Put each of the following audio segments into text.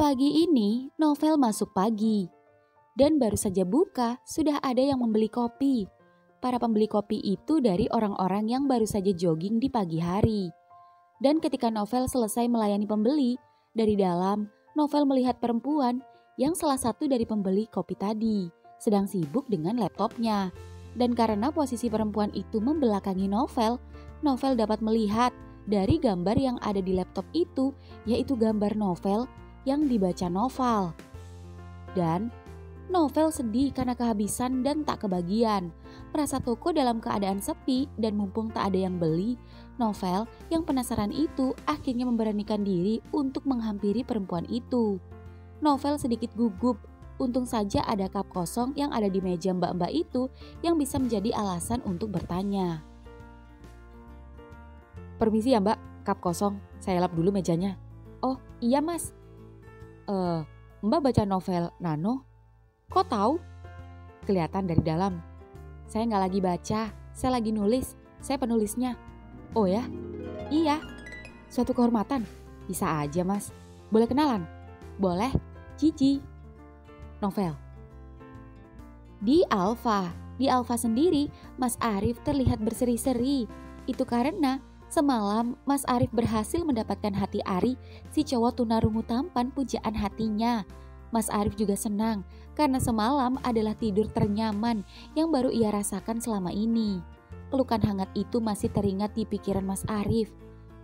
Pagi ini, Novel masuk pagi. Dan baru saja buka, sudah ada yang membeli kopi. Para pembeli kopi itu dari orang-orang yang baru saja jogging di pagi hari. Dan ketika Novel selesai melayani pembeli, dari dalam, Novel melihat perempuan yang salah satu dari pembeli kopi tadi, sedang sibuk dengan laptopnya. Dan karena posisi perempuan itu membelakangi Novel, Novel dapat melihat dari gambar yang ada di laptop itu, yaitu gambar Novel yang dibaca Noval. Dan Novel sedih karena kehabisan dan tak kebagian. Merasa toko dalam keadaan sepi dan mumpung tak ada yang beli, Novel yang penasaran itu akhirnya memberanikan diri untuk menghampiri perempuan itu. Novel sedikit gugup, untung saja ada cup kosong yang ada di meja mbak-mbak itu yang bisa menjadi alasan untuk bertanya. "Permisi ya mbak, cup kosong, saya lap dulu mejanya." "Oh iya mas." Mbak baca novel Nano? Kok tahu?" "Kelihatan dari dalam." "Saya nggak lagi baca, saya lagi nulis, saya penulisnya." "Oh ya?" "Iya." "Suatu kehormatan." "Bisa aja mas." "Boleh kenalan?" "Boleh, Cici." Novel. Di Alfa sendiri, Mas Arif terlihat berseri-seri. Itu karena semalam Mas Arif berhasil mendapatkan hati Ari, si cowok tunarungu tampan pujaan hatinya. Mas Arif juga senang karena semalam adalah tidur ternyaman yang baru ia rasakan selama ini. Pelukan hangat itu masih teringat di pikiran Mas Arif.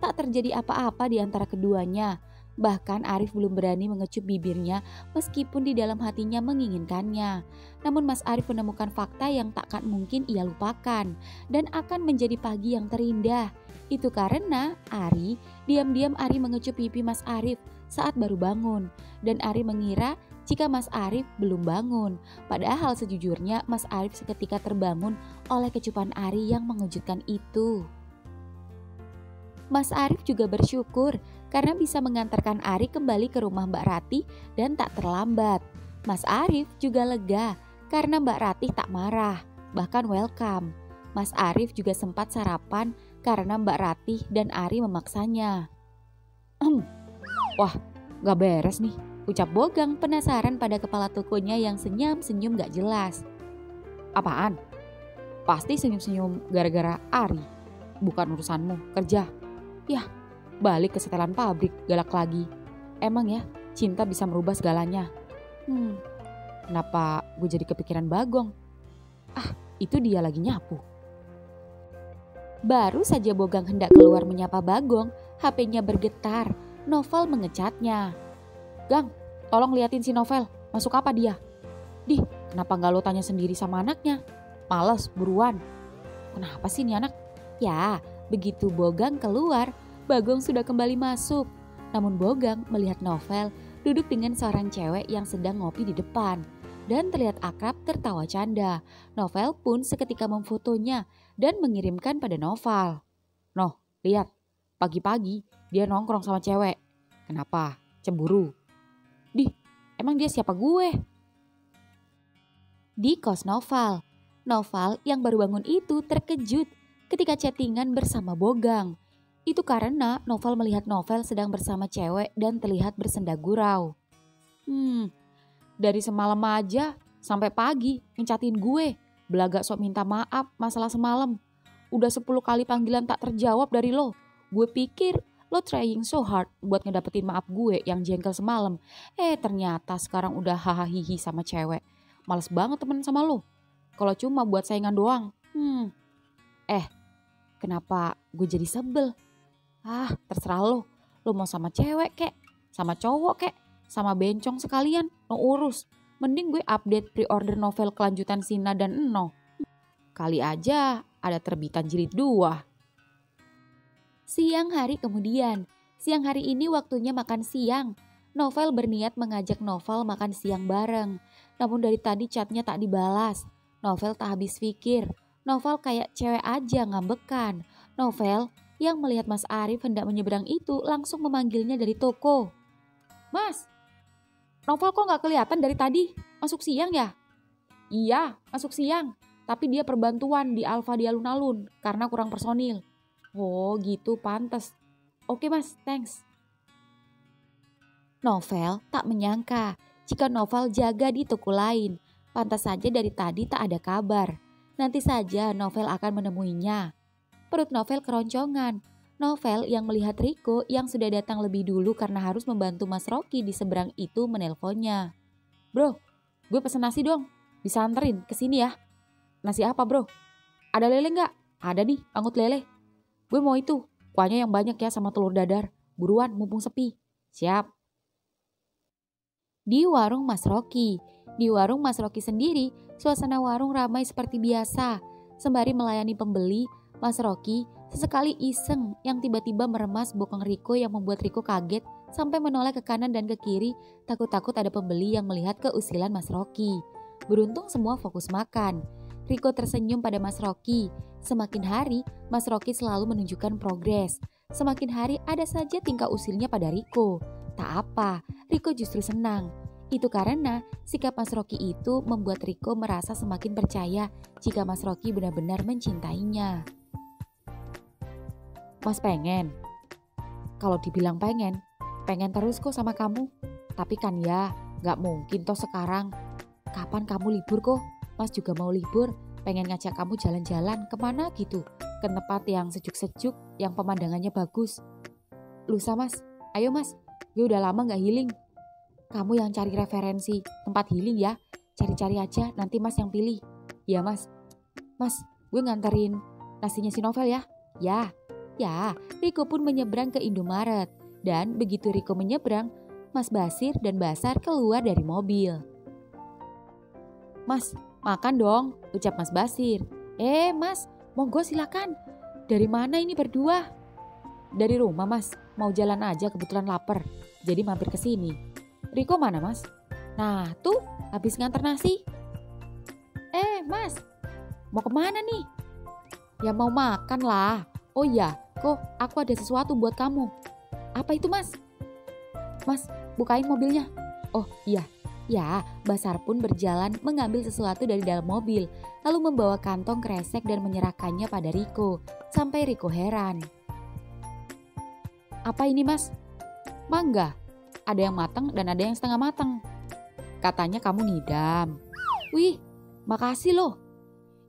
Tak terjadi apa-apa di antara keduanya. Bahkan Arif belum berani mengecup bibirnya meskipun di dalam hatinya menginginkannya. Namun Mas Arif menemukan fakta yang takkan mungkin ia lupakan dan akan menjadi pagi yang terindah. Itu karena diam-diam Ari mengecup pipi Mas Arif saat baru bangun. Dan Ari mengira jika Mas Arif belum bangun. Padahal sejujurnya Mas Arif seketika terbangun oleh kecupan Ari yang mengejutkan itu. Mas Arif juga bersyukur karena bisa mengantarkan Ari kembali ke rumah Mbak Ratih dan tak terlambat. Mas Arif juga lega karena Mbak Ratih tak marah, bahkan welcome. Mas Arif juga sempat sarapan karena Mbak Ratih dan Ari memaksanya. "Wah, gak beres nih," ucap Bogang penasaran pada kepala tokonya yang senyum-senyum gak jelas. "Apaan?" "Pasti senyum-senyum gara-gara Ari. Bukan urusanmu, kerja." "Yah, balik ke setelan pabrik, galak lagi. Emang ya, cinta bisa merubah segalanya." Kenapa gue jadi kepikiran Bagong? Itu dia lagi nyapu." Baru saja Bogang hendak keluar menyapa Bagong, HP-nya bergetar. Novel mengecatnya. "Gang, tolong liatin si Novel, masuk apa dia?" "Dih, kenapa gak lo tanya sendiri sama anaknya? Males, buruan." "Kenapa sih nih anak?" Ya, begitu Bogang keluar, Bagong sudah kembali masuk. Namun Bogang melihat Novel duduk dengan seorang cewek yang sedang ngopi di depan. Dan terlihat akrab tertawa canda. Novel pun seketika memfotonya dan mengirimkan pada Novel. "Noh, lihat, pagi-pagi dia nongkrong sama cewek. Kenapa? Cemburu?" "Dih, emang dia siapa gue?" Di kos Novel yang baru bangun itu terkejut ketika chattingan bersama Bogang. Itu karena Novel melihat Novel sedang bersama cewek dan terlihat bersenda gurau. Dari semalam aja sampai pagi ngecatin gue, belaga sok minta maaf masalah semalam. Udah 10 kali panggilan tak terjawab dari lo. Gue pikir lo trying so hard buat ngedapetin maaf gue yang jengkel semalam. Ternyata sekarang udah hahaha sama cewek. Males banget temen sama lo. Kalau cuma buat saingan doang. Kenapa gue jadi sebel? Terserah lo. Lo mau sama cewek kek, sama cowok kek, sama bencong sekalian, lo urus. Mending gue update pre-order novel kelanjutan Sina dan Eno. Kali aja ada terbitan jilid 2. Siang hari ini waktunya makan siang. Novel berniat mengajak Novel makan siang bareng. Namun dari tadi chatnya tak dibalas. Novel tak habis pikir. Novel kayak cewek aja ngambekan. Novel yang melihat Mas Arif hendak menyeberang itu langsung memanggilnya dari toko. "Mas, Novel kok gak kelihatan dari tadi? Masuk siang ya?" "Iya, masuk siang. Tapi dia perbantuan di Alfa di alun-alun karena kurang personil." "Oh gitu, pantes. Oke mas, thanks." Novel tak menyangka jika Novel jaga di toko lain. Pantas saja dari tadi tak ada kabar. Nanti saja Novel akan menemuinya. Perut Novel keroncongan. Novel yang melihat Riko yang sudah datang lebih dulu karena harus membantu Mas Rocky di seberang itu menelponnya. Bro, gue pesen nasi dong. Bisa anterin ke sini ya. Nasi apa bro? Ada lele nggak? Ada nih, angkut lele. Gue mau itu, kuahnya yang banyak ya sama telur dadar. Buruan, mumpung sepi. Siap. Di warung Mas Rocky. Di warung Mas Rocky sendiri, suasana warung ramai seperti biasa. Sembari melayani pembeli, Mas Rocky sesekali iseng yang tiba-tiba meremas bokong Riko yang membuat Riko kaget sampai menoleh ke kanan dan ke kiri, takut-takut ada pembeli yang melihat keusilan Mas Rocky. Beruntung semua fokus makan. Riko tersenyum pada Mas Rocky. Semakin hari, Mas Rocky selalu menunjukkan progres. Semakin hari ada saja tingkah usilnya pada Riko. Tak apa, Riko justru senang. Itu karena sikap Mas Rocky itu membuat Riko merasa semakin percaya jika Mas Rocky benar-benar mencintainya. Mas pengen? Kalau dibilang pengen terus kok sama kamu. Tapi kan ya, gak mungkin toh sekarang. Kapan kamu libur kok? Mas juga mau libur, pengen ngajak kamu jalan-jalan kemana gitu. Ke tempat yang sejuk-sejuk, yang pemandangannya bagus. Lusa mas, ayo mas, gue udah lama gak healing. Kamu yang cari referensi tempat healing ya, cari-cari aja nanti mas yang pilih. Ya mas, gue nganterin nasinya si Novel ya. Ya, Riko pun menyeberang ke Indomaret. Dan begitu Riko menyeberang, Mas Basir dan Basar keluar dari mobil. Mas, makan dong, ucap Mas Basir. Mas, monggo silakan. Dari mana ini berdua? Dari rumah mas, mau jalan aja kebetulan lapar. Jadi mampir ke sini. Riko mana mas? Nah tuh, habis nganter nasi. Mas, mau kemana nih? Ya mau makan lah. Oh iya, kok aku ada sesuatu buat kamu. Apa itu mas? Mas, bukain mobilnya. Oh iya. Ya, Basar pun berjalan mengambil sesuatu dari dalam mobil, lalu membawa kantong kresek dan menyerahkannya pada Riko, sampai Riko heran. Apa ini mas? Mangga, ada yang matang dan ada yang setengah matang. Katanya kamu ngidam. Wih, makasih loh.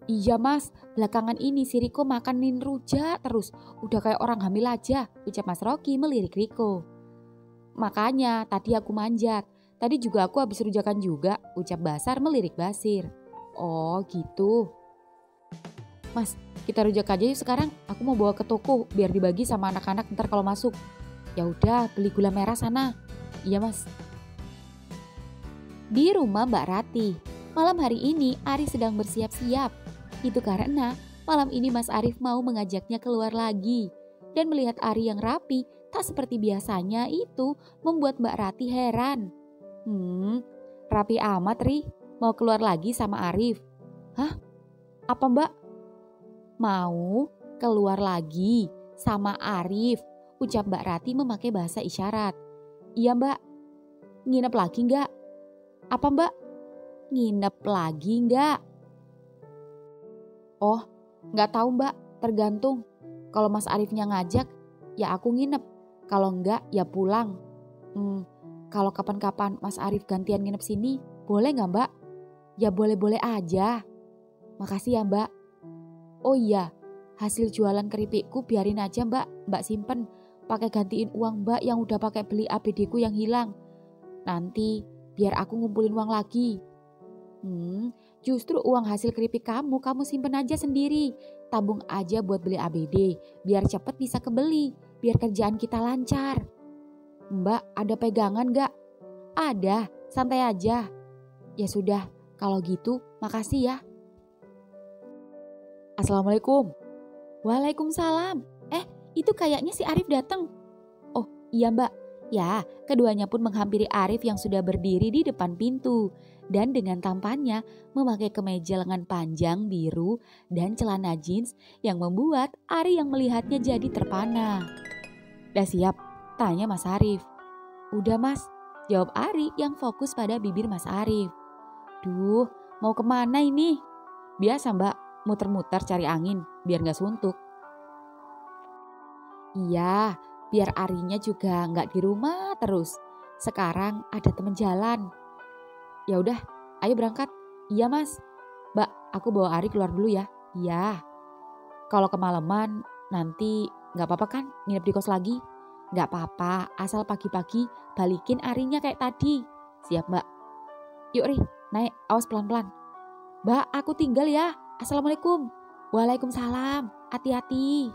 Iya mas, belakangan ini si Riko makanin rujak terus, udah kayak orang hamil aja, ucap Mas Rocky melirik Riko. Makanya tadi aku manjat. Tadi juga aku habis rujakan juga, ucap Basar melirik Basir. Oh gitu. Mas, kita rujak aja yuk sekarang. Aku mau bawa ke toko biar dibagi sama anak-anak ntar kalau masuk. Ya udah, beli gula merah sana. Iya mas. Di rumah Mbak Rati, malam hari ini Ari sedang bersiap-siap. Itu karena malam ini Mas Arif mau mengajaknya keluar lagi. Dan melihat Ari yang rapi, tak seperti biasanya itu membuat Mbak Rati heran. Rapi amat Ri, mau keluar lagi sama Arif. Hah? Apa mbak? Mau keluar lagi sama Arif, ucap Mbak Rati memakai bahasa isyarat. Iya mbak. Nginep lagi enggak? Apa mbak? Nginep lagi enggak? Oh, enggak tahu mbak, tergantung. Kalau Mas Arifnya ngajak, ya aku nginep. Kalau enggak, ya pulang. Kalau kapan-kapan Mas Arif gantian nginep sini, boleh gak mbak? Ya boleh-boleh aja. Makasih ya mbak. Oh iya, hasil jualan keripikku biarin aja mbak simpen. Pakai gantiin uang mbak yang udah pakai beli APD ku yang hilang. Nanti biar aku ngumpulin uang lagi. Justru uang hasil keripik kamu simpen aja sendiri. Tabung aja buat beli ABD, biar cepet bisa kebeli, biar kerjaan kita lancar. Mbak, ada pegangan gak? Ada, santai aja. Ya sudah, kalau gitu makasih ya. Assalamualaikum. Waalaikumsalam. Itu kayaknya si Arif datang. Oh iya mbak. Ya, keduanya pun menghampiri Arif yang sudah berdiri di depan pintu. Dan dengan tampannya memakai kemeja lengan panjang biru dan celana jeans yang membuat Ari yang melihatnya jadi terpana. Udah siap? Tanya Mas Arif. Udah mas, jawab Ari yang fokus pada bibir Mas Arif. Duh, mau kemana ini? Biasa mbak, muter-muter cari angin biar gak suntuk. Iya, biar Arinya juga gak di rumah terus. Sekarang ada temen jalan. Ya udah, ayo berangkat. Iya mas. Mbak, aku bawa Ari keluar dulu ya. Iya. Kalau kemalaman nanti gak apa-apa kan nginep di kos lagi? Gak apa-apa, asal pagi-pagi balikin Arinya kayak tadi. Siap mbak. Yuk Ri, naik, awas pelan-pelan. Mbak, aku tinggal ya. Assalamualaikum. Waalaikumsalam, hati-hati.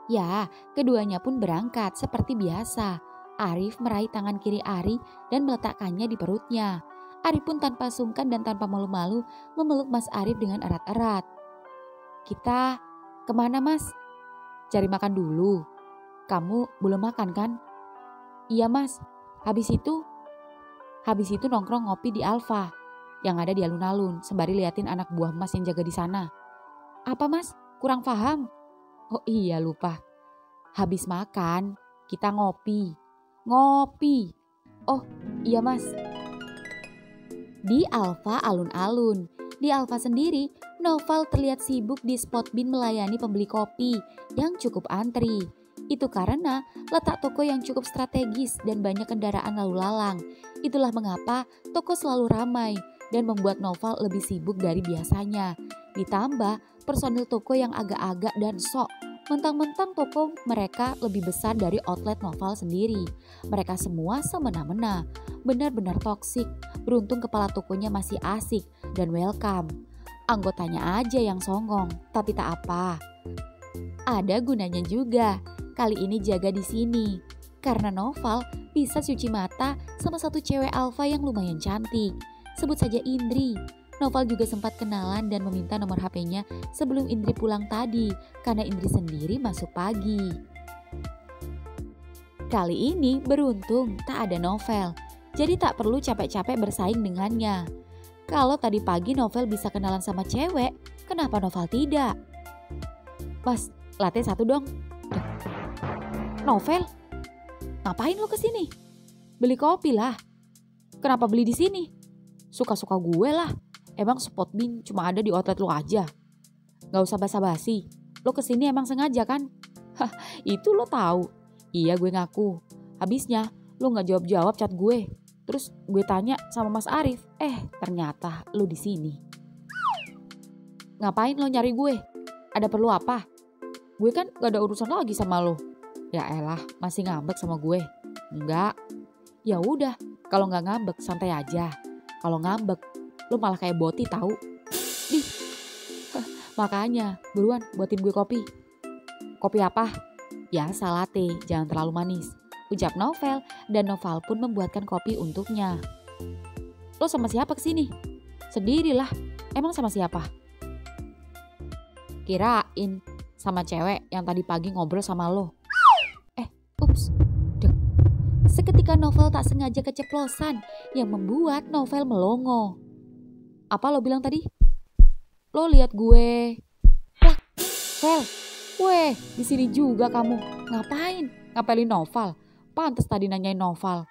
Ya, keduanya pun berangkat seperti biasa. Arif meraih tangan kiri Ari dan meletakkannya di perutnya. Ari pun tanpa sungkan dan tanpa malu-malu memeluk Mas Arif dengan erat-erat. Kita kemana mas? Cari makan dulu. Kamu belum makan kan? Iya mas. Habis itu nongkrong ngopi di Alfa yang ada di alun-alun sembari liatin anak buah mas yang jaga di sana. Apa mas? Kurang paham. Oh iya lupa. Habis makan kita ngopi. Ngopi. Oh iya mas. Di Alfa alun-alun. Di Alfa sendiri, Noval terlihat sibuk di spot bin melayani pembeli kopi yang cukup antri. Itu karena letak toko yang cukup strategis dan banyak kendaraan lalu lalang. Itulah mengapa toko selalu ramai dan membuat Noval lebih sibuk dari biasanya. Ditambah personil toko yang agak-agak dan sok. Mentang-mentang toko mereka lebih besar dari outlet Noval sendiri. Mereka semua semena-mena, benar-benar toksik. Beruntung kepala tokonya masih asik dan welcome. Anggotanya aja yang songong, tapi tak apa. Ada gunanya juga. Kali ini jaga di sini. Karena Noval bisa cuci mata sama satu cewek alfa yang lumayan cantik. Sebut saja Indri. Noval juga sempat kenalan dan meminta nomor HP-nya sebelum Indri pulang tadi, karena Indri sendiri masuk pagi. Kali ini beruntung tak ada Novel, jadi tak perlu capek-capek bersaing dengannya. Kalau tadi pagi Novel bisa kenalan sama cewek, kenapa Novel tidak? Mas, latte satu dong. Novel, ngapain lo kesini? Beli kopi lah. Kenapa beli di sini? Suka-suka gue lah. Emang spot bin cuma ada di outlet lo aja? Gak usah basa-basi. Lo kesini emang sengaja kan? Hah, itu lo tahu. Iya gue ngaku. Habisnya lo gak jawab-jawab chat gue. Terus gue tanya sama Mas Arif. Ternyata lo di sini. Ngapain lo nyari gue? Ada perlu apa? Gue kan gak ada urusan lagi sama lo. Ya elah, masih ngambek sama gue? Enggak. Ya udah, kalau nggak ngambek santai aja. Kalau ngambek, lo malah kayak boti tahu. Dih, makanya buruan buatin gue kopi. Kopi apa? Ya latte, jangan terlalu manis. Ucap Novel dan Noval pun membuatkan kopi untuknya. Lo sama siapa kesini? Sendirilah. Emang sama siapa? Kirain sama cewek yang tadi pagi ngobrol sama lo. Ups, dek. Seketika Novel tak sengaja keceplosan yang membuat Novel melongo. Apa lo bilang tadi? Lo lihat gue? Wah, Vel, weh, di sini juga kamu. Ngapain? Ngapelin Novel? Pantes tadi nanyain Novel.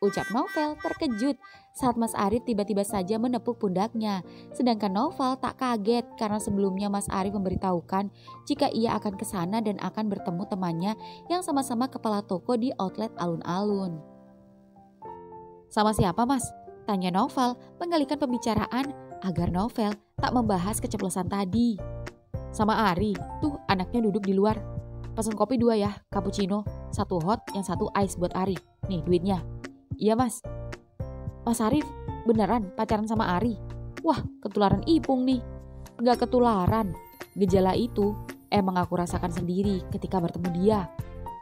Ucap Novel terkejut saat Mas Arif tiba-tiba saja menepuk pundaknya. Sedangkan Novel tak kaget karena sebelumnya Mas Arif memberitahukan jika ia akan ke sana dan akan bertemu temannya yang sama-sama kepala toko di outlet alun-alun. Sama siapa mas? Tanya Novel mengalihkan pembicaraan agar Novel tak membahas keceplosan tadi. Sama Ari, tuh anaknya duduk di luar. Pesan kopi 2 ya, cappuccino, 1 hot, yang 1 ice buat Ari. Nih duitnya. Iya mas. Mas Arif beneran pacaran sama Ari? Wah ketularan Ipung nih. Gak ketularan. Gejala itu emang aku rasakan sendiri ketika bertemu dia.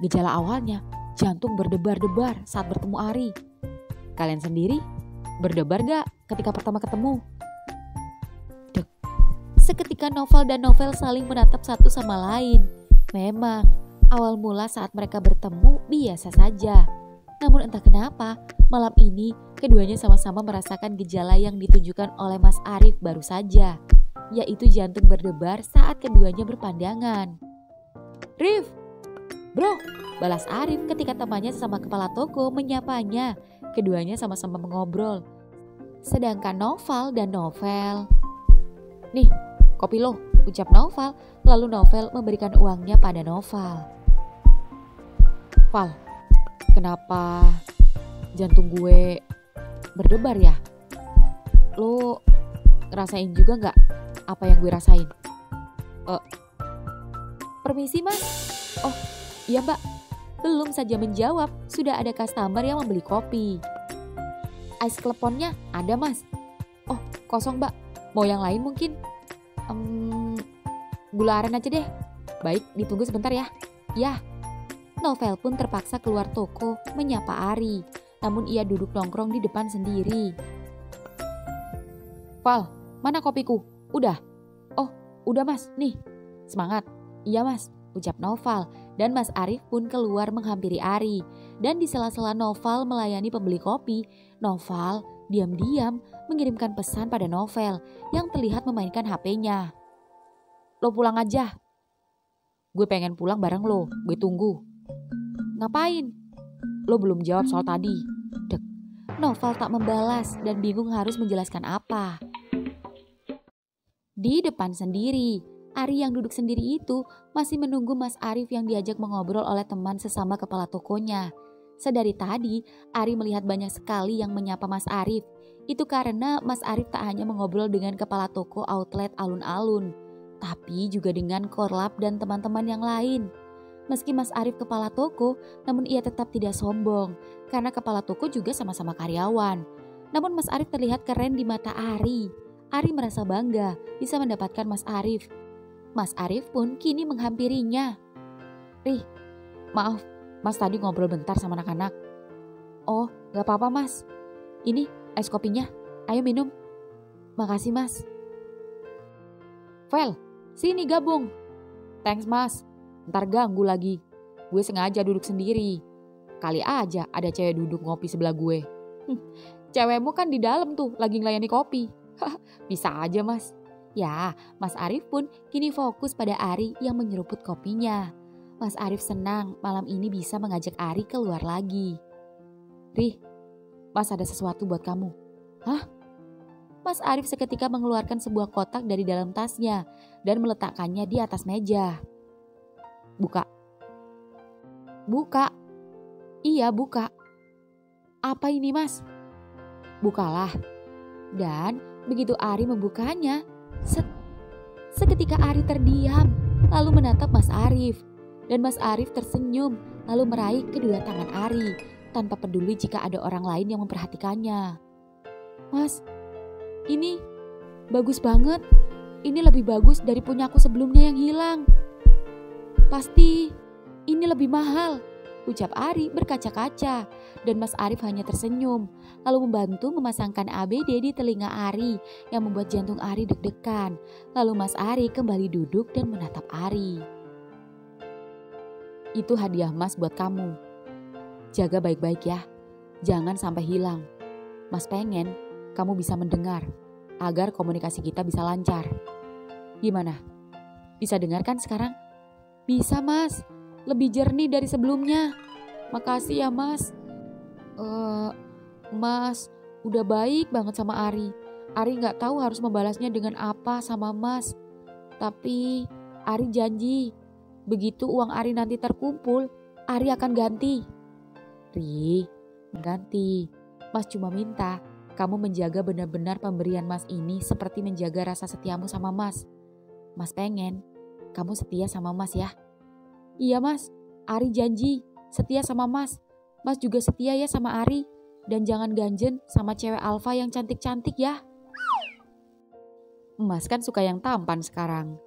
Gejala awalnya jantung berdebar-debar saat bertemu Ari. Kalian sendiri berdebar gak ketika pertama ketemu? Dek. Seketika Novel dan Novel saling menatap satu sama lain. Memang awal mula saat mereka bertemu biasa saja. Namun entah kenapa, malam ini keduanya sama-sama merasakan gejala yang ditunjukkan oleh Mas Arif baru saja, yaitu jantung berdebar saat keduanya berpandangan. Rif, bro, balas Arif ketika temannya sesama kepala toko menyapanya. Keduanya sama-sama mengobrol. Sedangkan Novel dan Novel. Nih, kopi lo, ucap Novel, lalu Novel memberikan uangnya pada Novel. Val, Kenapa jantung gue berdebar ya? Lo ngerasain juga gak apa yang gue rasain? Permisi mas. Oh iya mbak. Belum saja menjawab, sudah ada customer yang membeli kopi. Ais kleponnya ada mas. Oh kosong mbak. Mau yang lain mungkin? Gula aren aja deh. Baik, ditunggu sebentar ya. Ya. Novel pun terpaksa keluar toko menyapa Ari. Namun ia duduk nongkrong di depan sendiri. Val, mana kopiku? Udah? Oh, udah mas, nih. Semangat. Iya mas, ucap Noval. Dan Mas Arif pun keluar menghampiri Ari. Dan di sela-sela Noval melayani pembeli kopi, Noval diam-diam mengirimkan pesan pada Novel yang terlihat memainkan HP-nya. Lo pulang aja. Gue pengen pulang bareng lo, gue tunggu. Ngapain? Lo belum jawab soal tadi. Dek. Novel tak membalas dan bingung harus menjelaskan apa. Di depan sendiri, Ari yang duduk sendiri itu masih menunggu Mas Arif yang diajak mengobrol oleh teman sesama kepala tokonya. Sedari tadi, Ari melihat banyak sekali yang menyapa Mas Arif. Itu karena Mas Arif tak hanya mengobrol dengan kepala toko outlet alun-alun, tapi juga dengan Korlap dan teman-teman yang lain. Meski Mas Arif kepala toko, namun ia tetap tidak sombong karena kepala toko juga sama-sama karyawan. Namun Mas Arif terlihat keren di mata Ari. Ari merasa bangga bisa mendapatkan Mas Arif. Mas Arif pun kini menghampirinya. Rih, maaf, Mas tadi ngobrol bentar sama anak-anak. Oh, gak apa-apa Mas. Ini es kopinya, ayo minum. Makasih Mas. Vel, sini gabung. Thanks Mas. Ntar ganggu lagi. Gue sengaja duduk sendiri. Kali aja ada cewek duduk ngopi sebelah gue. Cewekmu kan di dalam tuh lagi ngelayani kopi. Bisa aja mas. Ya, Mas Arif pun kini fokus pada Ari yang menyeruput kopinya. Mas Arif senang malam ini bisa mengajak Ari keluar lagi. Rih, Mas ada sesuatu buat kamu. Hah? Mas Arif seketika mengeluarkan sebuah kotak dari dalam tasnya dan meletakkannya di atas meja. Buka. Buka. Iya, buka. Apa ini, Mas? Bukalah. Dan begitu Ari membukanya, seketika Ari terdiam, lalu menatap Mas Arif. Dan Mas Arif tersenyum, lalu meraih kedua tangan Ari, tanpa peduli jika ada orang lain yang memperhatikannya. Mas, ini bagus banget. Ini lebih bagus dari punyaku sebelumnya yang hilang. Pasti ini lebih mahal, ucap Ari berkaca-kaca. Dan Mas Arif hanya tersenyum, lalu membantu memasangkan ABD di telinga Ari yang membuat jantung Ari deg-degan. Lalu Mas Ari kembali duduk dan menatap Ari. Itu hadiah Mas buat kamu. Jaga baik-baik ya, jangan sampai hilang. Mas pengen kamu bisa mendengar, agar komunikasi kita bisa lancar. Gimana? Bisa dengar kan sekarang? Bisa mas, lebih jernih dari sebelumnya. Makasih ya mas. Mas udah baik banget sama Ari. Ari gak tahu harus membalasnya dengan apa sama mas. Tapi Ari janji, begitu uang Ari nanti terkumpul, Ari akan ganti. Ri, ganti. Mas cuma minta kamu menjaga benar-benar pemberian mas ini seperti menjaga rasa setiamu sama mas. Mas pengen kamu setia sama mas ya. Iya mas, Ari janji setia sama mas. Mas juga setia ya sama Ari. Dan jangan ganjen sama cewek alfa yang cantik-cantik ya. Mas kan suka yang tampan sekarang.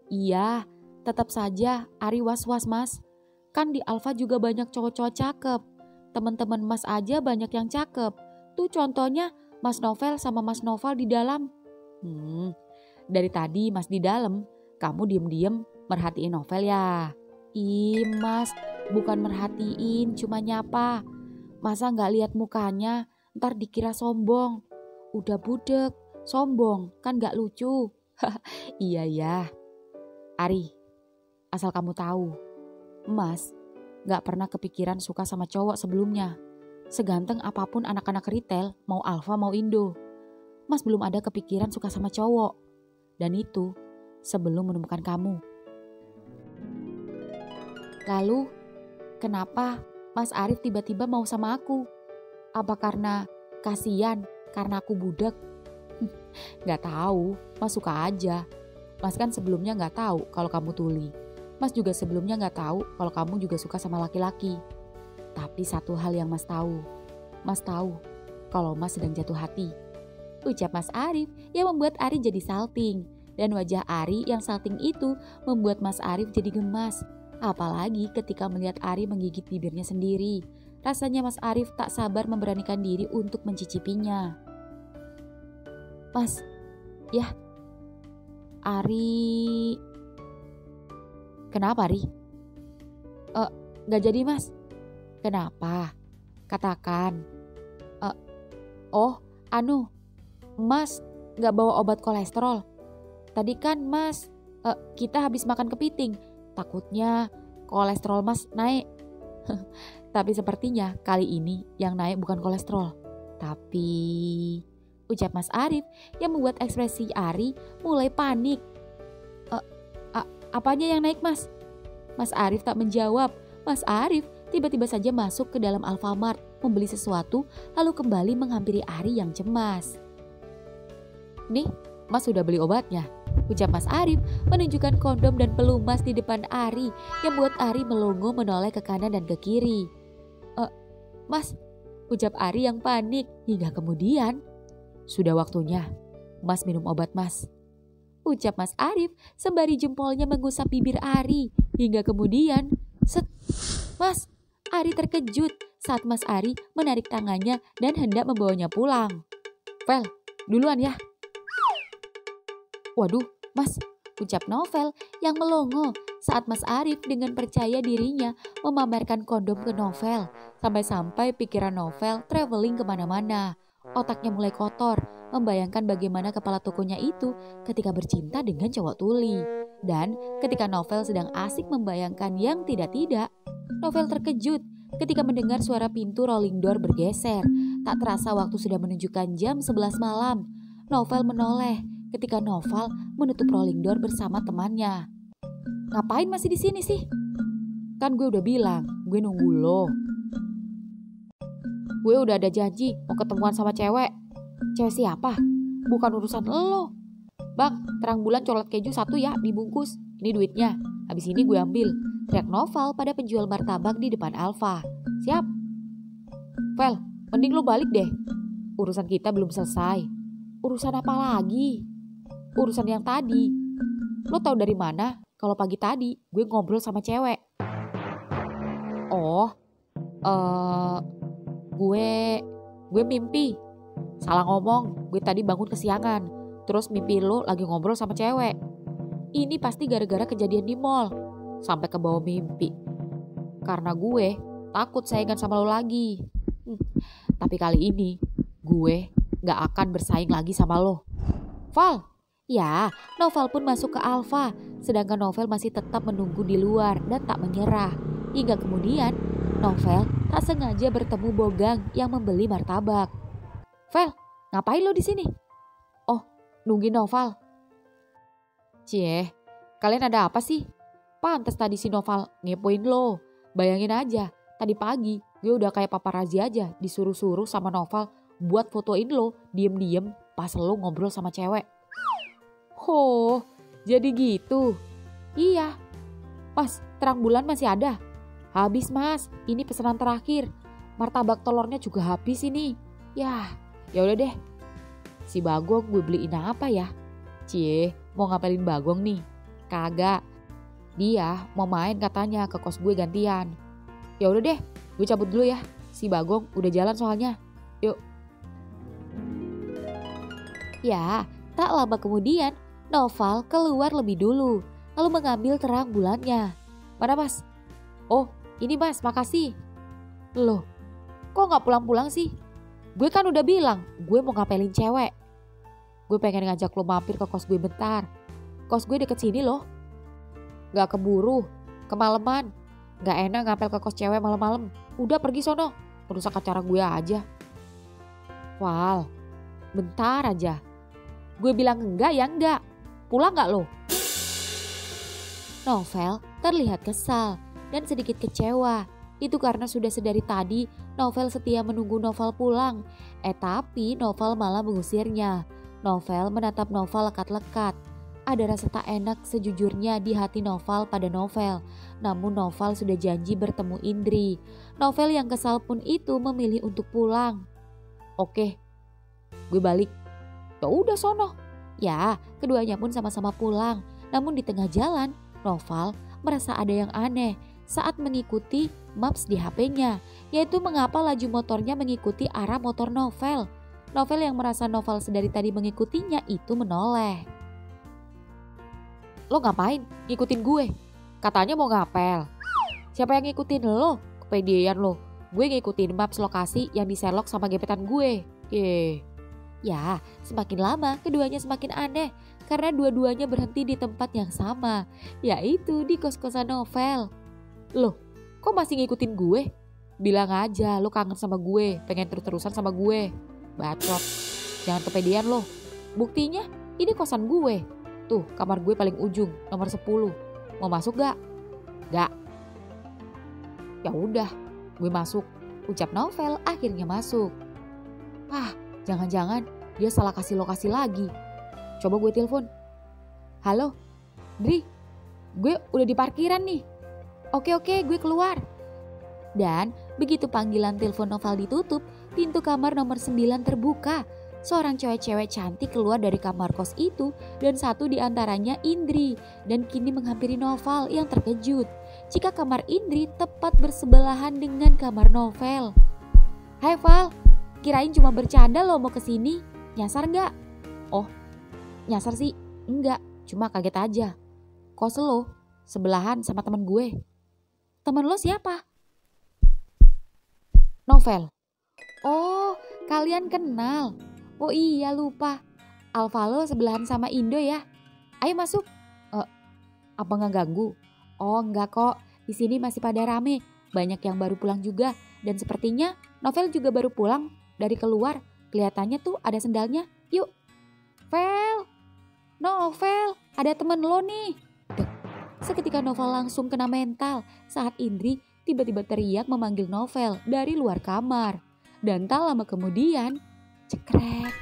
Iya, tetap saja Ari was-was mas. Kan di alfa juga banyak cowok-cowok cakep. Teman-teman mas aja banyak yang cakep. Tuh contohnya Mas Novel sama Mas Noval di dalam. Dari tadi mas di dalam, kamu diem-diem merhatiin Novel ya. Ih mas, bukan merhatiin, cuma nyapa. Masa gak lihat mukanya, ntar dikira sombong. Udah budek, sombong, kan gak lucu. Iya ya. Ari, asal kamu tahu, mas gak pernah kepikiran suka sama cowok sebelumnya. Seganteng apapun anak-anak retail, mau alfa mau indo. Mas belum ada kepikiran suka sama cowok. Dan itu sebelum menemukan kamu. Lalu, kenapa Mas Arif tiba-tiba mau sama aku. Apa karena kasihan, karena aku budak? Gak tahu, Mas suka aja. Mas kan sebelumnya gak tahu kalau kamu tuli. Mas juga sebelumnya gak tahu kalau kamu juga suka sama laki-laki. Tapi satu hal yang Mas tahu kalau Mas sedang jatuh hati. Ucap Mas Arif yang membuat Ari jadi salting. Dan wajah Ari yang salting itu membuat Mas Arif jadi gemas. Apalagi ketika melihat Ari menggigit bibirnya sendiri. Rasanya Mas Arif tak sabar memberanikan diri untuk mencicipinya. Mas, ya, Ari... Kenapa Ari? Gak jadi Mas. Kenapa? Katakan. Mas gak bawa obat kolesterol. Tadi kan Mas, kita habis makan kepiting. Takutnya kolesterol Mas naik. Tapi sepertinya kali ini yang naik bukan kolesterol. Tapi, ucap Mas Arif yang membuat ekspresi Ari mulai panik. Apanya yang naik Mas? Mas Arif tak menjawab. Mas Arif tiba-tiba saja masuk ke dalam Alfamart membeli sesuatu lalu kembali menghampiri Ari yang cemas. Nih, Mas sudah beli obatnya. Ucap Mas Arif menunjukkan kondom dan pelumas di depan Ari yang membuat Ari melongo menoleh ke kanan dan ke kiri. Mas, ucap Ari yang panik hingga kemudian. Sudah waktunya, Mas minum obat Mas. Ucap Mas Arif sembari jempolnya mengusap bibir Ari hingga kemudian. Set, Mas, Ari terkejut saat Mas Ari menarik tangannya dan hendak membawanya pulang. Vel, duluan ya. Waduh, Mas, ucap Novel yang melongo saat Mas Arif dengan percaya dirinya memamerkan kondom ke Novel. Sampai-sampai pikiran Novel traveling kemana-mana. Otaknya mulai kotor, membayangkan bagaimana kepala tokonya itu ketika bercinta dengan cowok tuli. Dan ketika Novel sedang asik membayangkan yang tidak-tidak, Novel terkejut ketika mendengar suara pintu rolling door bergeser. Tak terasa waktu sudah menunjukkan jam 11 malam. Novel menoleh ketika Novel menutup rolling door bersama temannya. Ngapain masih di sini sih? Kan gue udah bilang, gue nunggu lo. Gue udah ada janji mau ketemuan sama cewek. Cewek siapa? Bukan urusan lo. Bang, terang bulan coklat keju 1 ya dibungkus. Ini duitnya. Habis ini gue ambil. Teriak Novel pada penjual martabak di depan Alfa. Siap. Vel, mending lo balik deh. Urusan kita belum selesai. Urusan apa lagi? Urusan yang tadi. Lo tahu dari mana kalau pagi tadi gue ngobrol sama cewek? Oh, gue mimpi. Salah ngomong, gue tadi bangun kesiangan. Terus mimpi lo lagi ngobrol sama cewek. Ini pasti gara-gara kejadian di mall. Sampai ke bawah mimpi. Karena gue takut saingan sama lo lagi. Tapi kali ini gue gak akan bersaing lagi sama lo. Val, ya, Novel pun masuk ke Alfa. Sedangkan Novel masih tetap menunggu di luar dan tak menyerah. Hingga kemudian Novel tak sengaja bertemu Bogang yang membeli martabak. Vel, ngapain lo di sini? Oh, nungguin Novel. Cie, kalian ada apa sih? Pantes tadi si Novel ngepoin lo. Bayangin aja, tadi pagi gue udah kayak paparazi aja disuruh-suruh sama Novel buat fotoin lo diem-diem pas lo ngobrol sama cewek. Oh, jadi gitu? Iya. Mas, terang bulan masih ada? Habis Mas, ini pesanan terakhir. Martabak telurnya juga habis ini. Ya udah deh. Si Bagong gue beliin apa ya? Cie, mau ngapelin Bagong nih? Kagak. Dia mau main katanya ke kos gue gantian. Ya udah deh, gue cabut dulu ya. Si Bagong udah jalan soalnya. Yuk. Ya, tak lama kemudian Novel keluar lebih dulu, lalu mengambil terang bulannya. Mana Mas? Oh, ini Mas, makasih. Loh, kok gak pulang-pulang sih? Gue kan udah bilang, gue mau ngapelin cewek. Gue pengen ngajak lo mampir ke kos gue bentar. Kos gue deket sini loh. Gak keburu, kemalaman. Gak enak ngapel ke kos cewek malam-malam. Udah pergi sono, merusak acara gue aja. Val, bentar aja. Gue bilang enggak ya enggak. Pulang gak lo? Novel terlihat kesal dan sedikit kecewa. Itu karena sudah sedari tadi Novel setia menunggu Noval pulang. Tapi Noval malah mengusirnya. Novel menatap Noval lekat-lekat. Ada rasa tak enak sejujurnya di hati Noval pada Novel. Namun Noval sudah janji bertemu Indri. Novel yang kesal pun itu memilih untuk pulang. Oke, gue balik. Ya udah sono. Ya, keduanya pun sama-sama pulang. Namun di tengah jalan, Noval merasa ada yang aneh saat mengikuti maps di HP-nya, yaitu mengapa laju motornya mengikuti arah motor Novel. Novel yang merasa Novel sedari tadi mengikutinya itu menoleh. Lo ngapain ngikutin gue? Katanya mau ngapel. Siapa yang ngikutin lo? Kepedean lo. Gue ngikutin maps lokasi yang di Sherlock sama gebetan gue. Ya, semakin lama keduanya semakin aneh karena dua-duanya berhenti di tempat yang sama, yaitu di kos-kosan Novel. Loh, kok masih ngikutin gue? Bilang aja lo kangen sama gue, pengen terus-terusan sama gue. Bacot, jangan kepedean lo. Buktinya ini kosan gue. Tuh kamar gue paling ujung, nomor 10. Mau masuk gak? Gak. Ya udah, gue masuk. Ucap Novel akhirnya masuk. Jangan-jangan dia salah kasih lokasi lagi. Coba gue telepon. Halo, Dri, gue udah di parkiran nih. Oke, gue keluar. Dan begitu panggilan telepon Novel ditutup, pintu kamar nomor 9 terbuka. Seorang cewek-cewek cantik keluar dari kamar kos itu dan satu di antaranya Indri dan kini menghampiri Novel yang terkejut jika kamar Indri tepat bersebelahan dengan kamar Novel. Hai Val, kirain cuma bercanda lo mau kesini, nyasar nggak? Oh, nyasar sih enggak, cuma kaget aja. Kos lo sebelahan sama temen gue. Temen lo siapa? Novel. Oh, kalian kenal. Oh iya lupa. Alvalo sebelahan sama Indo ya. Ayo masuk. Apa nggak ganggu? Oh enggak kok. Di sini masih pada rame. Banyak yang baru pulang juga. Dan sepertinya Novel juga baru pulang dari keluar. Kelihatannya tuh ada sendalnya. Yuk. Vel. Novel, ada temen lo nih. Seketika Novel langsung kena mental saat Indri tiba-tiba teriak memanggil Novel dari luar kamar. Dan tak lama kemudian, cekrek.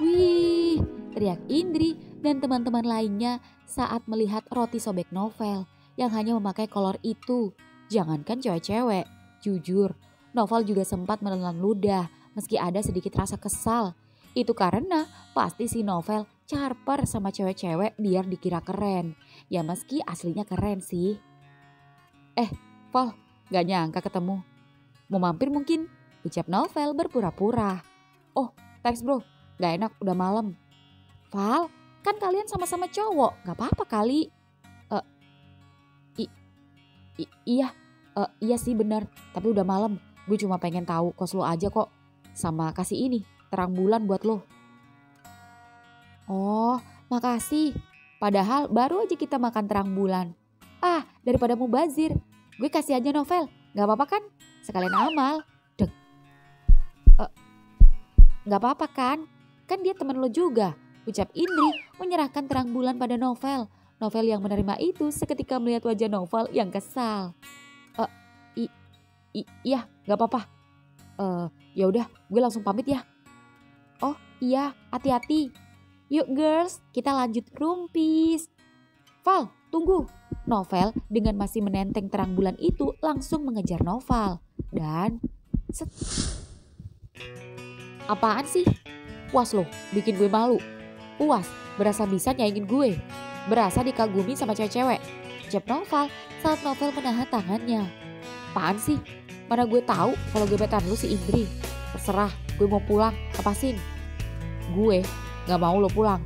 Wih, teriak Indri dan teman-teman lainnya saat melihat roti sobek Novel yang hanya memakai kolor itu. Jangankan cewek-cewek, jujur, Novel juga sempat menelan ludah meski ada sedikit rasa kesal. Itu karena pasti si Novel charper sama cewek-cewek biar dikira keren. Ya meski aslinya keren sih. Val, gak nyangka ketemu. Mau mampir mungkin? Ucap Novel berpura-pura. Oh, thanks bro, gak enak udah malam. Val, kan kalian sama-sama cowok, gak apa-apa kali. Iya sih bener, tapi udah malam. Gue cuma pengen tahu kos lo aja kok. Sama kasih ini, terang bulan buat lo. Oh, makasih. Padahal baru aja kita makan terang bulan. Daripada mubazir, gue kasih aja Novel. Gak apa-apa kan? Sekalian amal. Dek. Gak apa-apa kan? Kan dia temen lo juga. Ucap Indri menyerahkan terang bulan pada Novel. Novel yang menerima itu seketika melihat wajah Novel yang kesal. Iya, gak apa-apa. Ya udah, gue langsung pamit ya. Oh iya, hati-hati. Yuk girls, kita lanjut rumpis. Val, tunggu. Novel dengan masih menenteng terang bulan itu langsung mengejar Novel. Dan apaan sih? Puas lo, bikin gue malu. Puas, berasa bisa nyaingin gue. Berasa dikagumi sama cewek-cewek. Ucap Novel saat Novel menahan tangannya. Apaan sih? Mana gue tahu kalau gebetan lu si Indri. Terserah, gue mau pulang, lepasin. Gue gak mau lo pulang.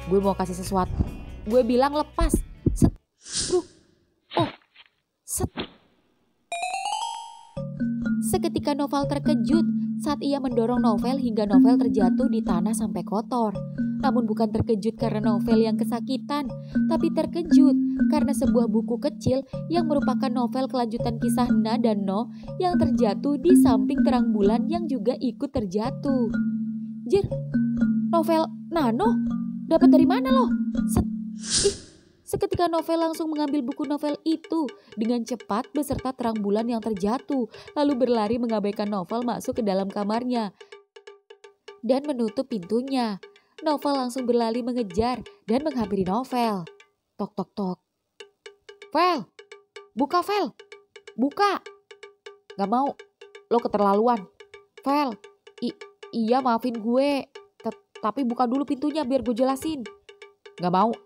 Gue mau kasih sesuatu. Gue bilang lepas. Seketika Novel terkejut saat ia mendorong Novel hingga Novel terjatuh di tanah sampai kotor. Namun bukan terkejut karena Novel yang kesakitan, tapi terkejut karena sebuah buku kecil yang merupakan novel kelanjutan kisah Na dan No yang terjatuh di samping terang bulan yang juga ikut terjatuh. Jir, novel Nano? Dapat dari mana lo? Seketika Novel langsung mengambil buku novel itu dengan cepat beserta terang bulan yang terjatuh, lalu berlari mengabaikan Novel masuk ke dalam kamarnya dan menutup pintunya. Novel langsung berlari mengejar dan menghampiri Novel. Tok tok tok. Vel, buka Vel, buka. Gak mau, lo keterlaluan. Vel, iya maafin gue, tapi buka dulu pintunya biar gue jelasin. Gak mau.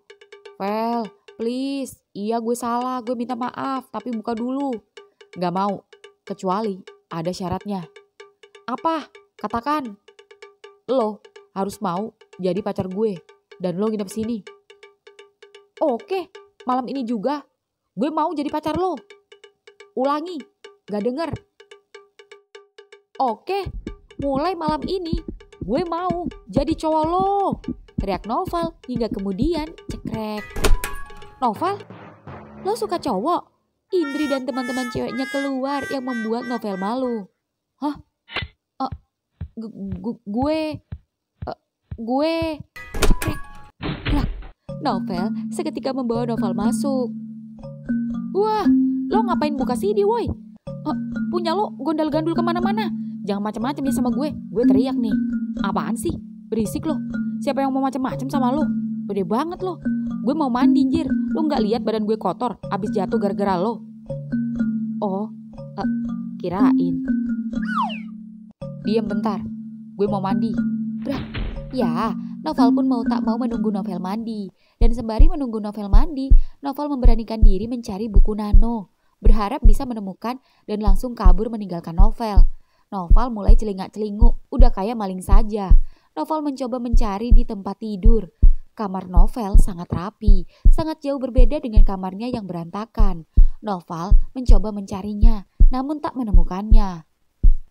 Vel, please, iya gue salah, gue minta maaf, tapi buka dulu. Gak mau, kecuali ada syaratnya. Apa? Katakan. Lo harus mau jadi pacar gue dan lo nginep sini. Oke, malam ini juga gue mau jadi pacar lo. Ulangi, gak denger. Oke, mulai malam ini gue mau jadi cowok lo. Teriak Novel hingga kemudian cekrek. Novel, lo suka cowok? Indri dan teman-teman ceweknya keluar yang membuat Novel malu. Hah? Gue cekrek. Plak. Novel seketika membawa Novel masuk. Wah, lo ngapain buka CD woi? Punya lo gondal-gandul kemana-mana. Jangan macem-macem ya sama gue teriak nih. Apaan sih? Berisik lo. Siapa yang mau macem-macem sama lo? Gede banget lo. Gue mau mandi anjir. Lo gak lihat badan gue kotor abis jatuh gara-gara lo? Oh, kirain. Diam bentar. Gue mau mandi. Ya, Novel pun mau tak mau menunggu Novel mandi. Dan sembari menunggu Novel mandi, Novel memberanikan diri mencari buku Nano. Berharap bisa menemukan dan langsung kabur meninggalkan Novel. Novel mulai celingak-celinguk, udah kayak maling saja. Novel mencoba mencari di tempat tidur. Kamar Novel sangat rapi, sangat jauh berbeda dengan kamarnya yang berantakan. Novel mencoba mencarinya, namun tak menemukannya.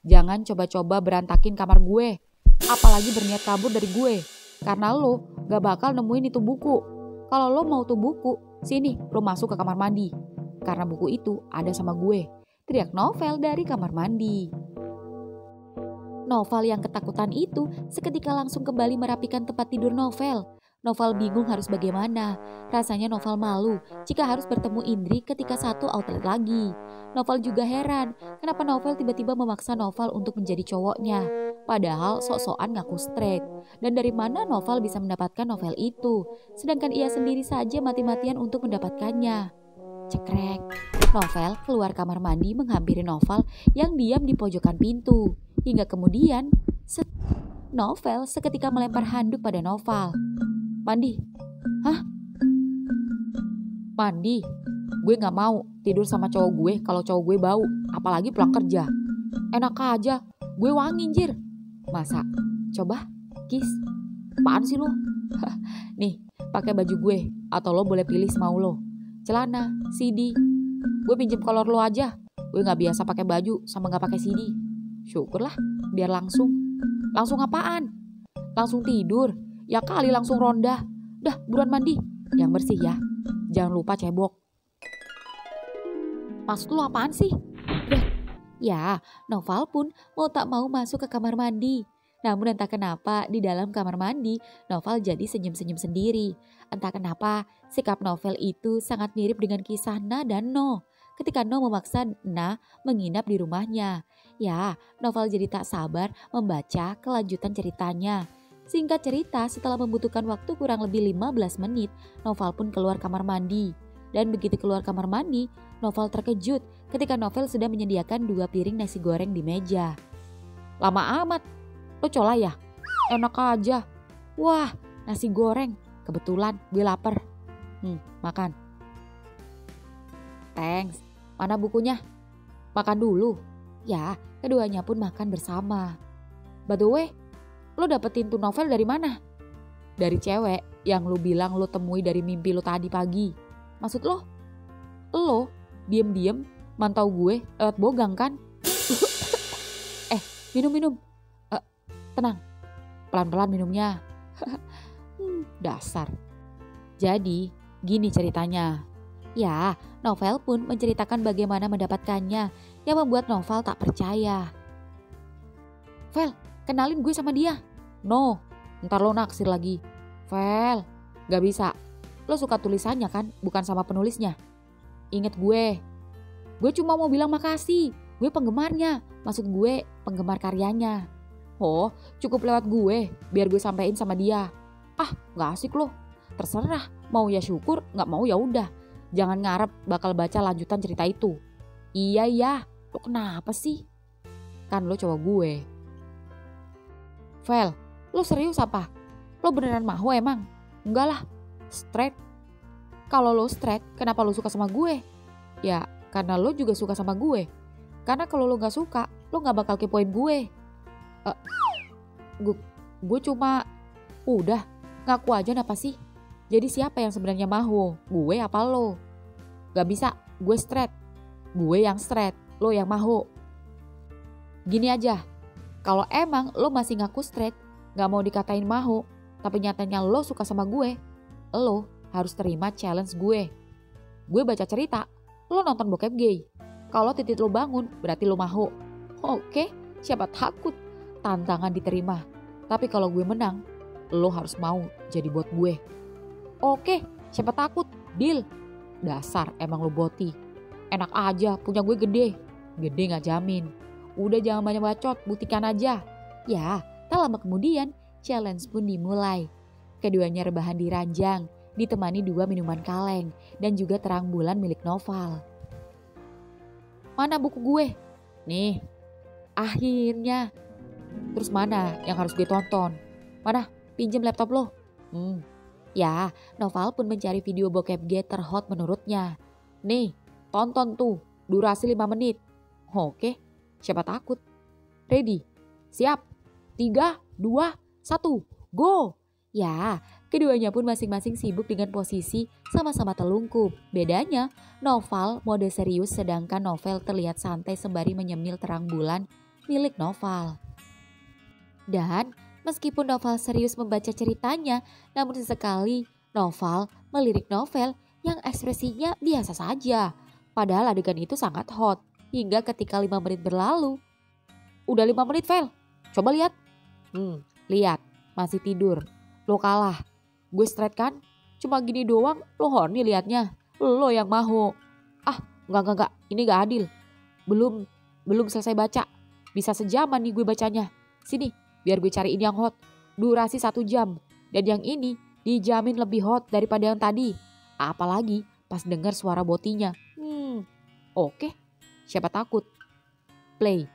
Jangan coba-coba berantakin kamar gue, apalagi berniat kabur dari gue. Karena lo gak bakal nemuin itu buku. Kalau lo mau tuh buku, sini lo masuk ke kamar mandi. Karena buku itu ada sama gue. Teriak Novel dari kamar mandi. Novel yang ketakutan itu seketika langsung kembali merapikan tempat tidur Novel. Novel bingung harus bagaimana. Rasanya Novel malu jika harus bertemu Indri ketika satu outlet lagi. Novel juga heran kenapa Novel tiba-tiba memaksa Novel untuk menjadi cowoknya. Padahal sok-sokan ngaku straight. Dan dari mana Novel bisa mendapatkan Novel itu? Sedangkan ia sendiri saja mati-matian untuk mendapatkannya. Cekrek. Novel keluar kamar mandi menghampiri Novel yang diam di pojokan pintu. Hingga kemudian, Novel seketika melempar handuk pada Novel. Mandi? Hah? Mandi? Gue gak mau tidur sama cowok gue kalau cowok gue bau, apalagi pulang kerja. Enak aja, gue wangi anjir. Masa? Coba, kiss. Apaan sih lo? Nih, pakai baju gue, atau lo boleh pilih semau lo. Celana, CD. Gue pinjem kolor lo aja. Gue gak biasa pakai baju sama gak pakai CD. Syukurlah, biar langsung. Langsung apaan? Langsung tidur. Ya kali langsung ronda. Dah, buruan mandi. Yang bersih ya. Jangan lupa cebok. Maksud lu apaan sih? Dah. Ya, Novel pun mau tak mau masuk ke kamar mandi. Namun entah kenapa di dalam kamar mandi, Novel jadi senyum-senyum sendiri. Entah kenapa sikap Novel itu sangat mirip dengan kisah Na dan No. Ketika No memaksa Na menginap di rumahnya. Ya, Novel jadi tak sabar membaca kelanjutan ceritanya. Singkat cerita, setelah membutuhkan waktu kurang lebih 15 menit, Novel pun keluar kamar mandi. Dan begitu keluar kamar mandi, Novel terkejut ketika Novel sudah menyediakan 2 piring nasi goreng di meja. Lama amat, lo cola ya? Enak aja. Wah, nasi goreng. Kebetulan gue lapar. Makan. Thanks. Mana bukunya? Makan dulu. Ya, keduanya pun makan bersama. By the way, lo dapetin tuh Novel dari mana? Dari cewek yang lo bilang lo temui dari mimpi lo tadi pagi. Maksud lo? Lo diem-diem mantau gue lewat bogang kan? Minum. Tenang, pelan-pelan minumnya. Dasar. Jadi, gini ceritanya. Ya, Novel pun menceritakan bagaimana mendapatkannya yang membuat Novel tak percaya. Vel, kenalin gue sama dia. No, ntar lo naksir lagi. Vel, gak bisa. Lo suka tulisannya kan, bukan sama penulisnya. Ingat gue cuma mau bilang makasih. Gue penggemarnya, maksud gue penggemar karyanya. Oh, cukup lewat gue, biar gue sampein sama dia. Ah, gak asik lo. Terserah, mau ya syukur, gak mau ya udah. Jangan ngarep bakal baca lanjutan cerita itu. Iya, lo kenapa sih? Kan lo cowok gue. Vel, lo serius apa? Lo beneran mau emang? Enggak lah, straight. Kalau lo straight, kenapa lo suka sama gue? Ya, karena lo juga suka sama gue. Karena kalau lo gak suka, lo gak bakal kepoin gue. Gue cuma, udah, ngaku aja apa sih? Jadi siapa yang sebenarnya mau? Gue apa lo? Gak bisa, gue straight. Gue yang straight, lo yang mau. Gini aja, kalau emang lo masih ngaku straight, gak mau dikatain mau, tapi nyatanya lo suka sama gue, lo harus terima challenge gue. Gue baca cerita, lo nonton bokep gay. Kalau titik lo bangun, berarti lo mau. Oke, siapa takut? Tantangan diterima. Tapi kalau gue menang, lo harus mau jadi bot gue. Oke, siapa takut? Deal. Dasar emang lo boti. Enak aja, punya gue gede. Gede gak jamin. Udah jangan banyak bacot, buktikan aja. Ya, tak lama kemudian challenge pun dimulai. Keduanya rebahan di ranjang, ditemani 2 minuman kaleng dan juga terang bulan milik Noval. Mana buku gue? Nih, akhirnya. Terus mana yang harus gue tonton? Mana? Pinjem laptop lo. Ya, Noval pun mencari video bokep gay terhot menurutnya. Nih, tonton tuh, durasi 5 menit. Oke, siapa takut? Ready? Siap? 3, 2, 1, go! Ya, keduanya pun masing-masing sibuk dengan posisi sama-sama telungkup. Bedanya, Noval mode serius sedangkan Novel terlihat santai sembari menyemil terang bulan milik Noval. Dan meskipun Noval serius membaca ceritanya, namun sesekali Noval melirik Novel yang ekspresinya biasa saja. Padahal adegan itu sangat hot hingga ketika 5 menit berlalu. Udah 5 menit, Vel. Coba lihat. Lihat, masih tidur. Lo kalah. Gue straight kan? Cuma gini doang lo horny liatnya. Lo yang maho. Ah, enggak. Ini gak adil. Belum selesai baca. Bisa sejaman nih gue bacanya. Sini, biar gue cariin yang hot. Durasi 1 jam. Dan yang ini dijamin lebih hot daripada yang tadi. Apalagi pas denger suara botinya. Oke, siapa takut? Play.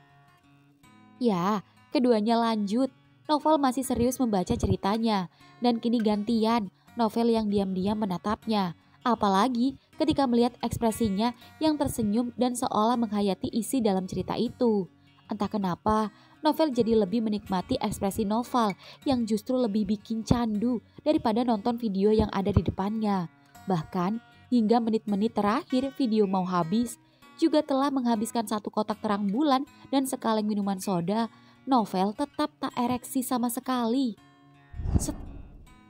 Ya, keduanya lanjut. Novel masih serius membaca ceritanya. Dan kini gantian, Novel yang diam-diam menatapnya. Apalagi ketika melihat ekspresinya yang tersenyum dan seolah menghayati isi dalam cerita itu. Entah kenapa, Novel jadi lebih menikmati ekspresi Noval yang justru lebih bikin candu daripada nonton video yang ada di depannya. Bahkan hingga menit-menit terakhir video mau habis, juga telah menghabiskan 1 kotak terang bulan dan sekaleng minuman soda, Novel tetap tak ereksi sama sekali.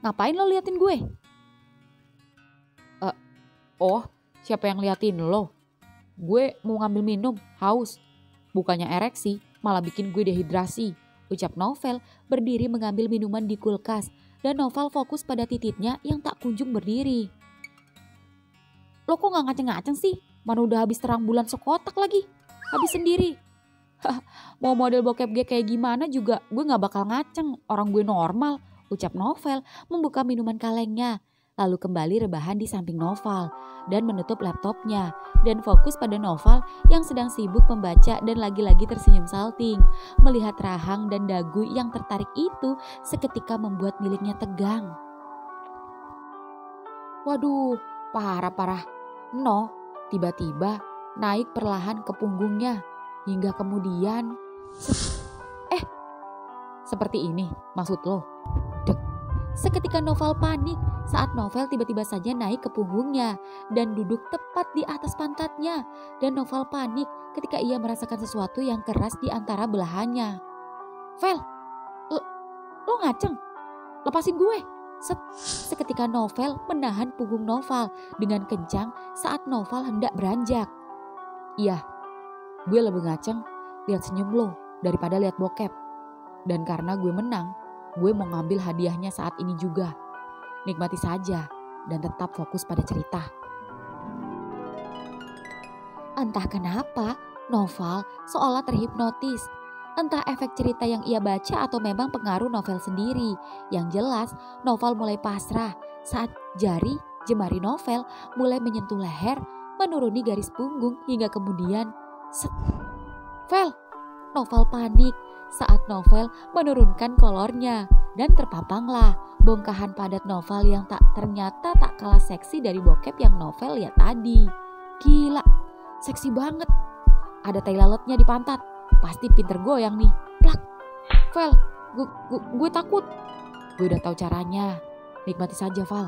Ngapain lo liatin gue? Oh, siapa yang liatin lo? Gue mau ngambil minum, haus. Bukannya ereksi, malah bikin gue dehidrasi, ucap Novel berdiri mengambil minuman di kulkas dan Novel fokus pada titiknya yang tak kunjung berdiri. Lo kok gak ngaceng-ngaceng sih? Mana udah habis terang bulan sekotak lagi. Habis sendiri. Mau model bokep gue kayak gimana juga gue gak bakal ngaceng. Orang gue normal, ucap Novel membuka minuman kalengnya. Lalu kembali rebahan di samping Novel dan menutup laptopnya. Dan fokus pada Novel yang sedang sibuk membaca dan lagi-lagi tersenyum salting. Melihat rahang dan dagu yang tertarik itu seketika membuat miliknya tegang. Waduh, parah. No, tiba-tiba naik perlahan ke punggungnya. Hingga kemudian, seperti ini maksud lo? Dek. Seketika Novel panik saat Novel tiba-tiba saja naik ke punggungnya dan duduk tepat di atas pantatnya. Dan Novel panik ketika ia merasakan sesuatu yang keras di antara belahannya. Vel, lo ngaceng? Lepasin gue. Seketika Novel menahan punggung Novel dengan kencang saat Novel hendak beranjak. Iya, gue lebih ngaceng lihat senyum lo daripada lihat bokep. Dan karena gue menang, gue mau ngambil hadiahnya saat ini juga. Nikmati saja, dan tetap fokus pada cerita. Entah kenapa, Noval seolah terhipnotis. Entah efek cerita yang ia baca atau memang pengaruh novel sendiri. Yang jelas, Noval mulai pasrah saat jemari Novel mulai menyentuh leher, menuruni garis punggung hingga kemudian set. Vel, Noval panik saat Novel menurunkan kolornya dan terpapanglah bongkahan padat Novel yang ternyata tak kalah seksi dari bokep yang Novel lihat tadi. Gila, seksi banget. Ada tai lalatnya di pantat. Pasti pinter goyang nih. Plak. Vel, gue takut. Gue udah tahu caranya. Nikmati saja, Val.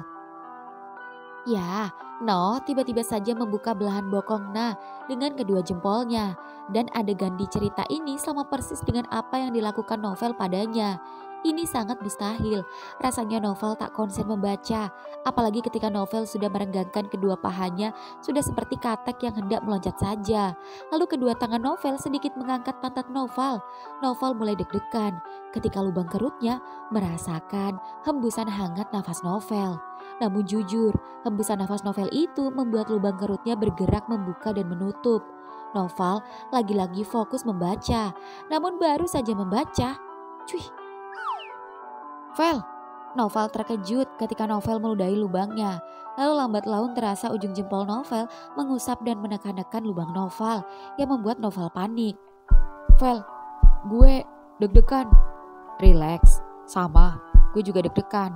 Ya, No tiba-tiba saja membuka belahan bokong Na dengan kedua jempolnya. Dan adegan di cerita ini sama persis dengan apa yang dilakukan Novel padanya. Ini sangat mustahil. Rasanya Novel tak konsen membaca. Apalagi ketika Novel sudah merenggangkan kedua pahanya, sudah seperti katak yang hendak meloncat saja. Lalu kedua tangan Novel sedikit mengangkat pantat Novel. Novel mulai deg-degan ketika lubang kerutnya merasakan hembusan hangat nafas Novel. Namun jujur, hembusan nafas Novel itu membuat lubang kerutnya bergerak membuka dan menutup. Novel lagi-lagi fokus membaca. Namun baru saja membaca, cuy. Vel, Novel terkejut ketika Novel meludahi lubangnya. Lalu lambat laun terasa ujung jempol Novel mengusap dan menekan-nekan lubang Novel yang membuat Novel panik. Vel, gue deg-degan. Relax, sama, gue juga deg-degan.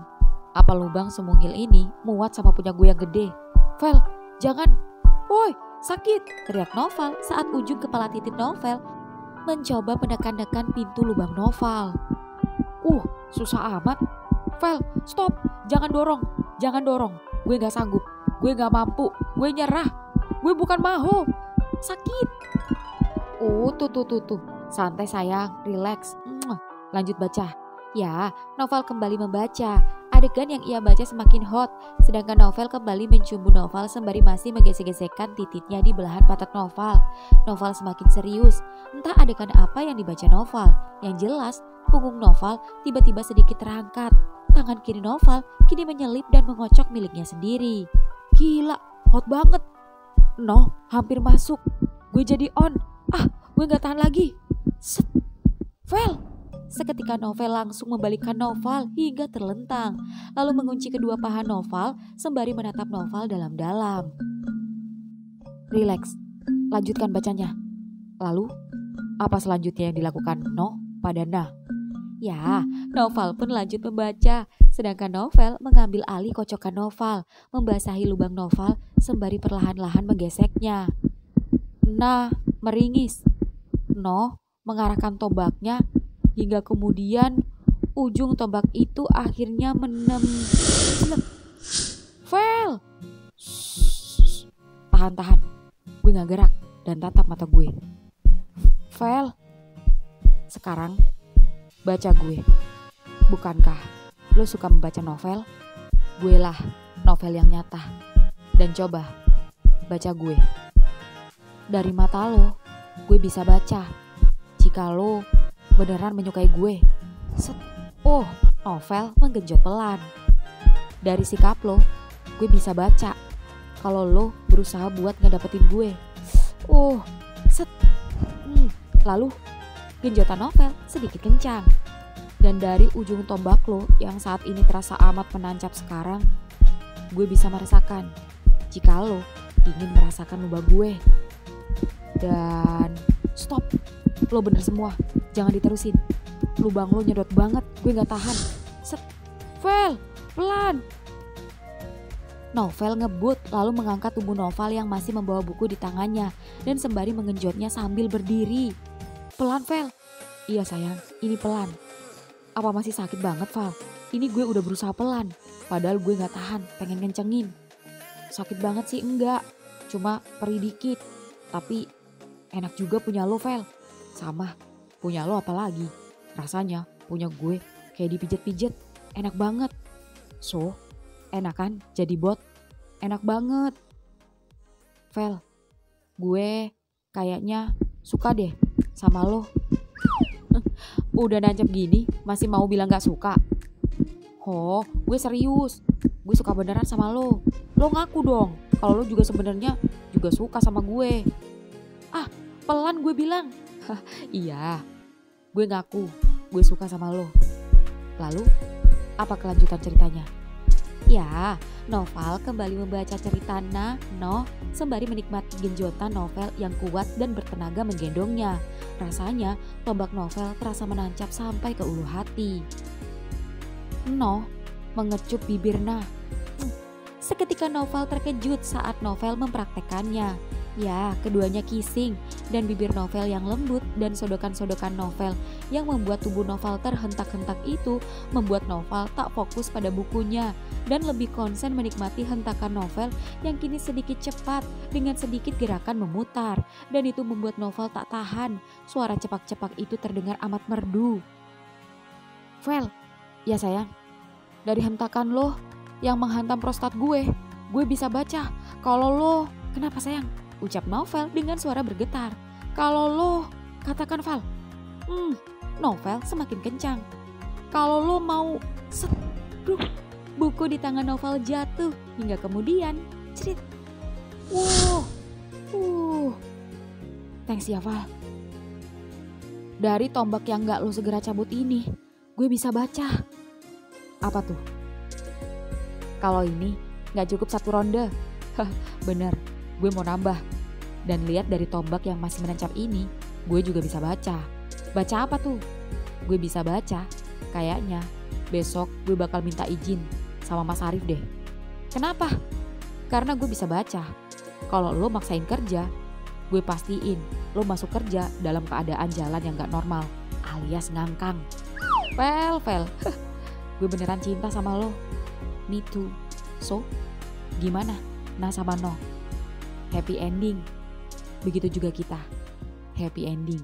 Apa lubang semungil ini muat sama punya gue yang gede? Vel, jangan. Woi, sakit, teriak Novel saat ujung kepala titik Novel mencoba menekan-nekan pintu lubang Novel. Susah amat. Vel, stop, jangan dorong. Gue gak sanggup, gue gak mampu, gue nyerah. Gue bukan maho, sakit. Tuh. Santai sayang, relax. Lanjut baca. Ya, Novel kembali membaca. Adegan yang ia baca semakin hot, sedangkan Novel kembali mencumbu Novel sembari masih menggesek-gesekkan titiknya di belahan pantat Novel. Novel semakin serius, entah adegan apa yang dibaca Novel. Yang jelas, punggung Novel tiba-tiba sedikit terangkat. Tangan kiri Novel kini menyelip dan mengocok miliknya sendiri. Gila, hot banget. No, hampir masuk. Gue jadi on. Gue gak tahan lagi. Set. Vel. Seketika Novel langsung membalikkan Novel hingga terlentang. Lalu mengunci kedua paha Novel sembari menatap Novel dalam-dalam. Relax, lanjutkan bacanya. Lalu, apa selanjutnya yang dilakukan No pada Na? Ya, Novel pun lanjut membaca. Sedangkan Novel mengambil alih kocokan Novel, membasahi lubang Novel sembari perlahan-lahan menggeseknya. Na meringis. No mengarahkan tombaknya hingga kemudian ujung tombak itu akhirnya Vel! Tahan. Gue gak gerak dan tatap mata gue. Vel, sekarang baca gue. Bukankah lo suka membaca novel? Gue lah novel yang nyata. Dan coba baca gue. Dari mata lo, gue bisa baca jika lo beneran menyukai gue. Novel menggenjot pelan. Dari sikap lo, gue bisa baca kalau lo berusaha buat ngedapetin gue. Lalu genjotan Novel sedikit kencang. Dan dari ujung tombak lo yang saat ini terasa amat menancap sekarang, gue bisa merasakan jika lo ingin merasakan lubang gue. Dan stop, lo bener semua, jangan diterusin. Lubang lo nyedot banget, gue gak tahan. Vel, pelan. Novel ngebut lalu mengangkat tubuh Novel yang masih membawa buku di tangannya dan sembari mengenjotnya sambil berdiri. Pelan, Vel. Iya sayang, ini pelan. Apa masih sakit banget, Val? Ini gue udah berusaha pelan, padahal gue gak tahan, pengen kencengin. Sakit banget sih enggak, cuma perih dikit. Tapi enak juga punya lo, Vel. Sama, punya lo apalagi. Rasanya punya gue kayak dipijet-pijet, enak banget. So, enak kan jadi bot? Enak banget. Vel, gue kayaknya suka deh sama lo. Udah nancep gini masih mau bilang gak suka? Oh, gue serius. Gue suka beneran sama lo. Lo ngaku dong kalau lo juga sebenarnya juga suka sama gue. Ah, pelan gue bilang. Iya, gue ngaku gue suka sama lo. Lalu, apa kelanjutan ceritanya? Ya, Noval kembali membaca cerita Noh sembari menikmati genjotan Novel yang kuat dan bertenaga menggendongnya. Rasanya tombak Novel terasa menancap sampai ke ulu hati. Noh mengecup bibir Nah. Seketika Novel terkejut saat Novel mempraktekannya. Ya, keduanya kissing dan bibir Novel yang lembut dan sodokan-sodokan Novel yang membuat tubuh Novel terhentak-hentak itu membuat Novel tak fokus pada bukunya dan lebih konsen menikmati hentakan Novel yang kini sedikit cepat dengan sedikit gerakan memutar, dan itu membuat Novel tak tahan. Suara cepak-cepak itu terdengar amat merdu. Vel, ya sayang, dari hentakan lo yang menghantam prostat gue bisa baca kalau lo, kenapa sayang? Ucap Novel dengan suara bergetar. Kalau lo, katakan Val. Novel semakin kencang. Kalau lo mau, duh, buku di tangan Novel jatuh hingga kemudian, cerit. Thanks ya Val. Dari tombak yang gak lo segera cabut ini, gue bisa baca. Apa tuh? Kalau ini gak cukup 1 ronde. Bener, gue mau nambah. Dan lihat dari tombak yang masih menancap ini, gue juga bisa baca. Baca apa tuh? Gue bisa baca, kayaknya besok gue bakal minta izin sama Mas Arif deh. Kenapa? Karena gue bisa baca. Kalau lo maksain kerja, gue pastiin lo masuk kerja dalam keadaan jalan yang gak normal, alias ngangkang. Vel, gue beneran cinta sama lo. Me too. So, gimana? Nah sama Noh? Happy ending. Begitu juga kita. Happy ending.